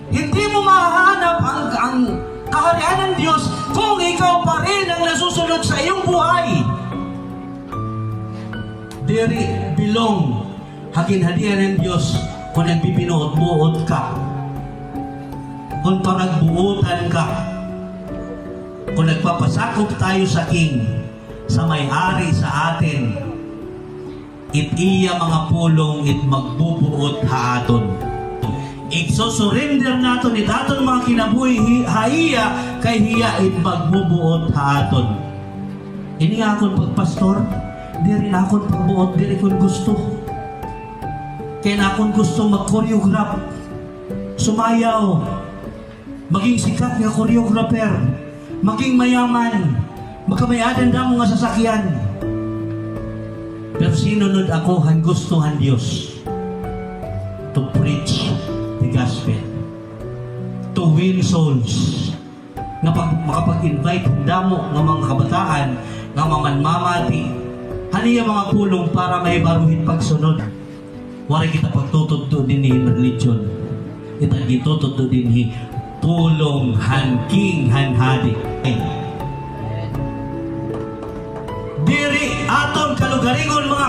Hindi mo mahahanap ang kaharian ng Diyos kung ikaw pa rin ang nasusunod sa iyong buhay. Diri bilong haginhadian ng Diyos kung nagbibinuot-buot ka, kung paragbuutan ka, kung nagpapasakop tayo sa King, sa may-ari sa atin, it iya mga pulong it magbubuot haaton. Igsusurrender nato ni daton mga kinabuhi haiya kay hiya it magbubuot haaton. Ini nga akong pagpastor, di rin akong pagbuot, di rin akong gusto. Kaya na akong gusto mag-choreograph, sumayaw, maging sikat nga choreographer, maging mayaman, magkamayadan na mga sasakyan. Pero sinunod ako ang gustuhan Diyos to preach the gospel, to win souls, nga makapag-invite damo ng mga kabataan nga mamanmamati haniya mga pulong para may baruhin pagsunod. Wala kita pagtutugto din ni religion, kita gitutugto din ni pulong hanking hanhadi. Diri aton kalugaringon mga